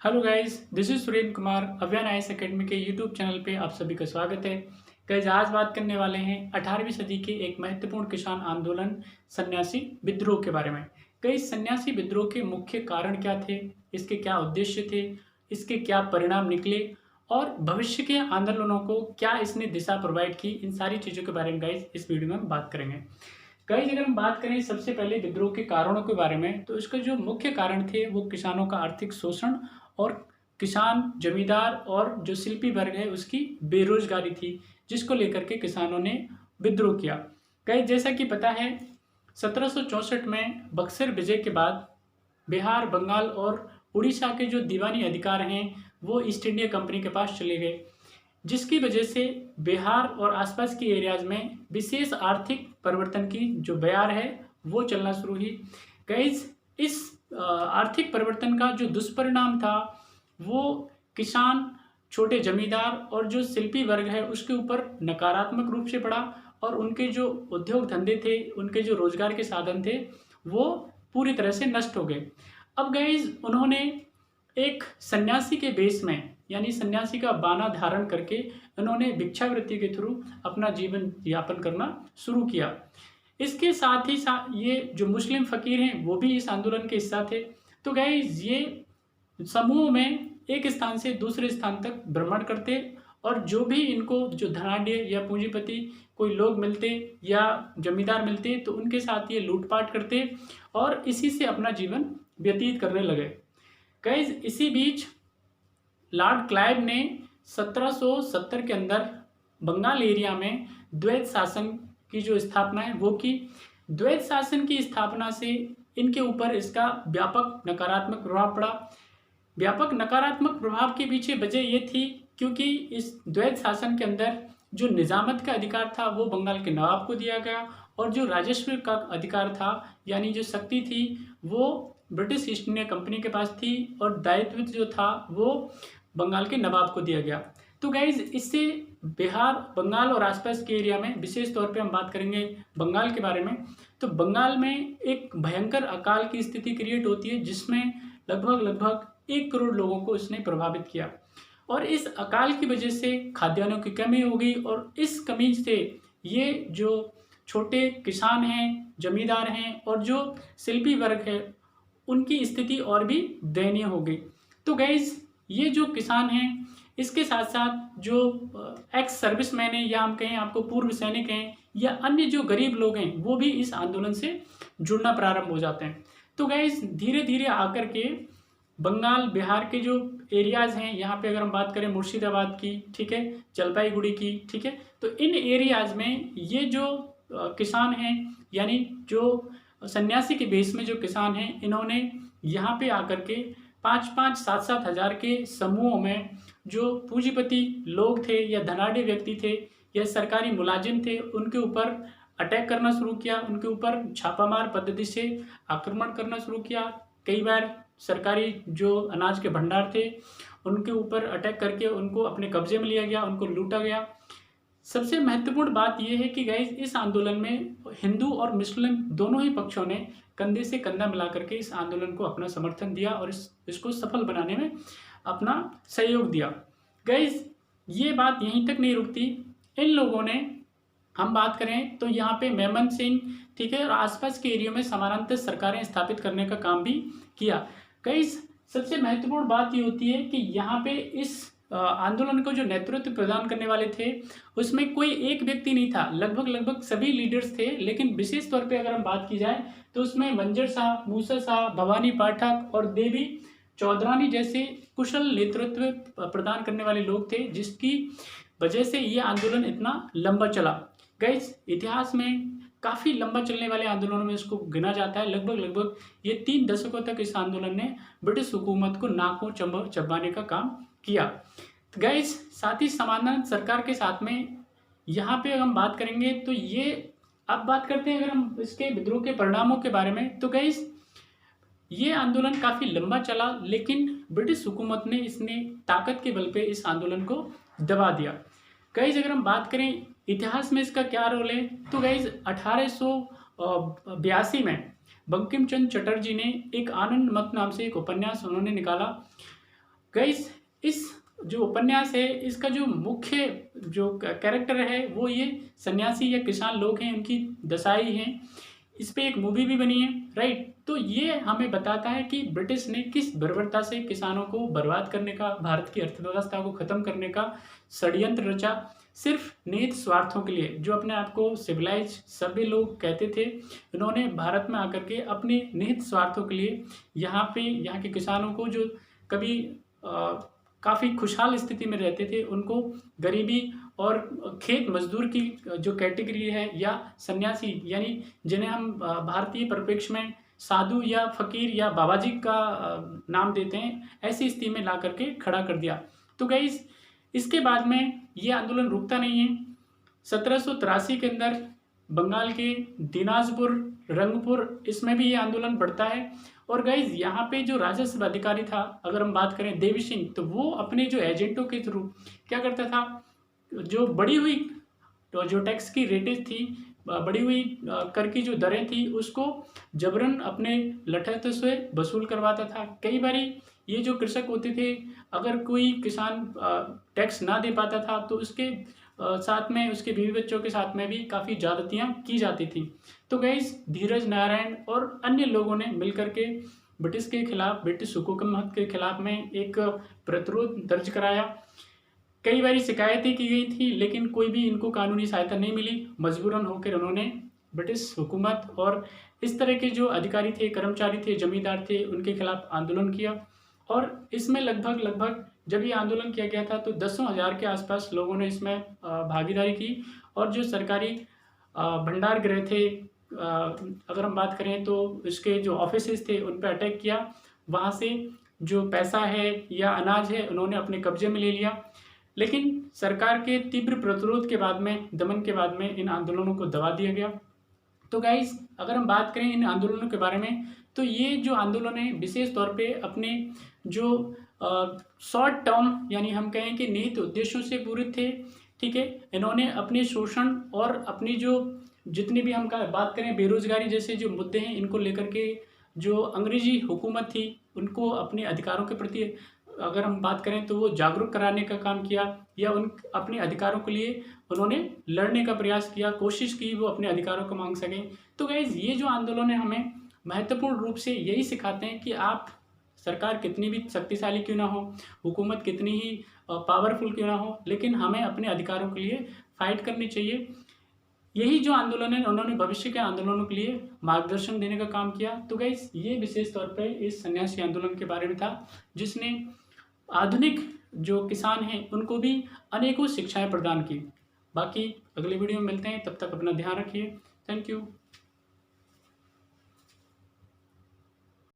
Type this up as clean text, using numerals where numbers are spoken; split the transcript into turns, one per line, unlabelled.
Hello guys, this is Surendra Kumar. अभियान IAS academy के YouTube channel पे आप सभी का स्वागत है। गाइस, आज बात करने वाले हैं 18वीं सदी के एक महत्वपूर्ण किसान आंदोलन सन्यासी विद्रोह के बारे में। गाइस, सन्यासी विद्रोह के मुख्य कारण क्या थे, इसके क्या उद्देश्य थे, इसके क्या परिणाम निकले और भविष्य के आंदोलनों को क्या इसने दिशा प्रोवाइड की, इन सारी चीज़ों के बारे में गाइस इस वीडियो में हम बात करेंगे। गाइस, अगर हम बात करें सबसे पहले विद्रोह के कारणों के बारे में, तो इसके जो मुख्य कारण थे वो किसानों का आर्थिक शोषण और किसान, जमींदार और जो शिल्पी वर्ग है उसकी बेरोजगारी थी, जिसको लेकर के किसानों ने विद्रोह किया। गाइस, जैसा कि पता है 1764 में बक्सर विजय के बाद बिहार, बंगाल और उड़ीसा के जो दीवानी अधिकार हैं वो ईस्ट इंडिया कंपनी के पास चले गए, जिसकी वजह से बिहार और आसपास की एरियाज में विशेष आर्थिक परिवर्तन की जो बयार है वो चलना शुरू हुई। गाइस, इस आर्थिक परिवर्तन का जो दुष्परिणाम था वो किसान, छोटे जमींदार और जो शिल्पी वर्ग है उसके ऊपर नकारात्मक रूप से पड़ा और उनके जो उद्योग धंधे थे, उनके जो रोजगार के साधन थे वो पूरी तरह से नष्ट हो गए। अब गाइस, उन्होंने एक सन्यासी के बेस में, यानी सन्यासी का बाना धारण करके उन्होंने भिक्षावृत्ति के थ्रू अपना जीवन यापन करना शुरू किया। इसके साथ ही साथ ये जो मुस्लिम फकीर हैं वो भी इस आंदोलन के हिस्सा थे। तो गाइस, ये समूह में एक स्थान से दूसरे स्थान तक भ्रमण करते और जो भी इनको जो धनाढ्य या पूंजीपति कोई लोग मिलते या जमींदार मिलते तो उनके साथ ये लूटपाट करते और इसी से अपना जीवन व्यतीत करने लगे। गाइस, इसी बीच लॉर्ड क्लाइव ने 1770 के अंदर बंगाल एरिया में द्वैत शासन की जो स्थापना है वो की। द्वैत शासन की स्थापना से इनके ऊपर इसका व्यापक नकारात्मक प्रभाव पड़ा। व्यापक नकारात्मक प्रभाव के पीछे वजह ये थी क्योंकि इस द्वैत शासन के अंदर जो निजामत का अधिकार था वो बंगाल के नवाब को दिया गया और जो राजस्व का अधिकार था, यानी जो शक्ति थी, वो ब्रिटिश ईस्ट इंडिया कंपनी के पास थी और दायित्व जो था वो बंगाल के नवाब को दिया गया। तो गाइज, इससे बिहार, बंगाल और आसपास के एरिया में, विशेष तौर पे हम बात करेंगे बंगाल के बारे में, तो बंगाल में एक भयंकर अकाल की स्थिति क्रिएट होती है जिसमें लगभग 1 करोड़ लोगों को इसने प्रभावित किया। और इस अकाल की वजह से खाद्यान्नों की कमी हो गई और इस कमी से ये जो छोटे किसान हैं, जमींदार हैं और जो शिल्पी वर्ग है उनकी स्थिति और भी दयनीय हो गई। तो गाइज, ये जो किसान हैं इसके साथ साथ जो एक्स सर्विसमैन हैं या हम कहें आपको पूर्व सैनिक हैं या अन्य जो गरीब लोग हैं वो भी इस आंदोलन से जुड़ना प्रारंभ हो जाते हैं। तो गाइज, धीरे धीरे आकर के बंगाल, बिहार के जो एरियाज हैं, यहाँ पे अगर हम बात करें मुर्शिदाबाद की, ठीक है, जलपाईगुड़ी की, ठीक है, तो इन एरियाज में ये जो किसान हैं, यानी जो सन्यासी के बेस में जो किसान हैं, इन्होंने यहाँ पे आकर के 5-5, 7-7 हज़ार के समूहों में जो पूंजीपति लोग थे या धनाढ्य व्यक्ति थे या सरकारी मुलाजिम थे उनके ऊपर अटैक करना शुरू किया, उनके ऊपर छापामार पद्धति से आक्रमण करना शुरू किया। कई बार सरकारी जो अनाज के भंडार थे उनके ऊपर अटैक करके उनको अपने कब्जे में लिया गया, उनको लूटा गया। सबसे महत्वपूर्ण बात यह है कि गाइस, इस आंदोलन में हिंदू और मुस्लिम दोनों ही पक्षों ने कंधे से कंधा मिला करके इस आंदोलन को अपना समर्थन दिया और इसको सफल बनाने में अपना सहयोग दिया। गाइस, ये बात यहीं तक नहीं रुकती। इन लोगों ने, हम बात करें तो यहाँ पे मेमन सिंह, ठीक है, और आसपास के एरिया में समानांतर सरकारें स्थापित करने का काम भी किया। गाइस, सबसे महत्वपूर्ण बात ये होती है कि यहाँ पे इस आंदोलन को जो नेतृत्व प्रदान करने वाले थे उसमें कोई एक व्यक्ति नहीं था, लगभग सभी लीडर्स थे। लेकिन विशेष तौर पे अगर हम बात की जाए तो उसमें वंजर शाह, मूसा शाह, भवानी पाठक और देवी चौधरानी जैसे कुशल नेतृत्व प्रदान करने वाले लोग थे, जिसकी वजह से ये आंदोलन इतना लंबा चला। गाइस, इतिहास में काफ़ी लंबा चलने वाले आंदोलनों में इसको गिना जाता है। लगभग ये 3 दशकों तक इस आंदोलन ने ब्रिटिश हुकूमत को नाकों चबाने का काम किया। तो गाइस, साथ ही समानांतर सरकार के साथ में यहाँ पे हम बात करेंगे तो ये, अब बात करते हैं अगर हम इसके विद्रोह के परिणामों के बारे में, तो गाइस, ये आंदोलन काफ़ी लंबा चला लेकिन ब्रिटिश हुकूमत ने इसने ताकत के बल पे इस आंदोलन को दबा दिया। गाइस, अगर हम बात करें इतिहास में इसका क्या रोल है, तो गाइस 1882 में बंकिम चंद्र चटर्जी ने एक आनंद मठ नाम से एक उपन्यास उन्होंने निकाला गाइस इस जो उपन्यास है इसका जो मुख्य जो कैरेक्टर है वो ये सन्यासी या किसान लोग हैं, उनकी दशाई हैं। इस पे एक मूवी भी बनी है, राइट। तो ये हमें बताता है कि ब्रिटिश ने किस बर्बरता से किसानों को बर्बाद करने का, भारत की अर्थव्यवस्था को खत्म करने का षड्यंत्र रचा, सिर्फ निहित स्वार्थों के लिए। जो अपने आप को सिविलाइज सभ्य लोग कहते थे, इन्होंने भारत में आकर के अपने निहित स्वार्थों के लिए यहाँ के किसानों को, जो कभी काफ़ी खुशहाल स्थिति में रहते थे, उनको गरीबी और खेत मजदूर की जो कैटेगरी है, या सन्यासी यानी जिन्हें हम भारतीय परिप्रेक्ष्य में साधु या फकीर या बाबा जी का नाम देते हैं, ऐसी स्थिति में ला करके खड़ा कर दिया। तो गाइस इसके बाद में ये आंदोलन रुकता नहीं है। 1783 के अंदर बंगाल के दिनाजपुर, रंगपुर, इसमें भी ये आंदोलन बढ़ता है। और गाइज यहाँ पे जो राजस्व अधिकारी था, अगर हम बात करें देवी सिंह, तो वो अपने जो एजेंटों के थ्रू क्या करता था, जो बढ़ी हुई तो जो टैक्स की रेटेज थी, बढ़ी हुई कर की जो दरें थी, उसको जबरन अपने लठैत से वसूल करवाता था। कई बारी ये जो कृषक होते थे, अगर कोई किसान टैक्स ना दे पाता था तो उसके साथ में उसके बीवी बच्चों के साथ में भी काफ़ी ज़्यादतियाँ की जाती थी। तो गाइस धीरज नारायण और अन्य लोगों ने मिलकर के ब्रिटिश के खिलाफ, ब्रिटिश हुकूमत के खिलाफ में एक प्रतिरोध दर्ज कराया। कई बारी शिकायतें की गई थी, लेकिन कोई भी इनको कानूनी सहायता नहीं मिली। मजबूरन होकर उन्होंने ब्रिटिश हुकूमत और इस तरह के जो अधिकारी थे, कर्मचारी थे, जमींदार थे, उनके खिलाफ आंदोलन किया। और इसमें लगभग जब ये आंदोलन किया गया था तो 10,000 के आसपास लोगों ने इसमें भागीदारी की। और जो सरकारी भंडार गृह थे, अगर हम बात करें तो इसके जो ऑफिसेज थे उन पर अटैक किया। वहाँ से जो पैसा है या अनाज है उन्होंने अपने कब्जे में ले लिया। लेकिन सरकार के तीव्र प्रतिरोध के बाद में, दमन के बाद में, इन आंदोलनों को दबा दिया गया। तो गाइज अगर हम बात करें इन आंदोलनों के बारे में, तो ये जो आंदोलन है विशेष तौर पे अपने जो शॉर्ट टर्म यानी हम कहें कि निहित उद्देश्यों से पूरित थे, ठीक है। इन्होंने अपने शोषण और अपनी जो जितनी भी हम बात करें बेरोजगारी जैसे जो मुद्दे हैं, इनको लेकर के जो अंग्रेजी हुकूमत थी उनको अपने अधिकारों के प्रति, अगर हम बात करें तो वो जागरूक कराने का काम किया, या उन अपने अधिकारों के लिए उन्होंने लड़ने का प्रयास किया, कोशिश की वो अपने अधिकारों को मांग सकें। तो गाइज ये जो आंदोलन है हमें महत्वपूर्ण रूप से यही सिखाते हैं कि आप सरकार कितनी भी शक्तिशाली क्यों ना हो, हुकूमत कितनी ही पावरफुल क्यों ना हो, लेकिन हमें अपने अधिकारों के लिए फाइट करनी चाहिए। यही जो आंदोलन है उन्होंने भविष्य के आंदोलनों के लिए मार्गदर्शन देने का काम किया। तो गाइस ये विशेष तौर पे इस सन्यासी आंदोलन के बारे में था, जिसने आधुनिक जो किसान हैं उनको भी अनेकों शिक्षाएं प्रदान की। बाकी अगले वीडियो में मिलते हैं, तब तक अपना ध्यान रखिए। Thank you.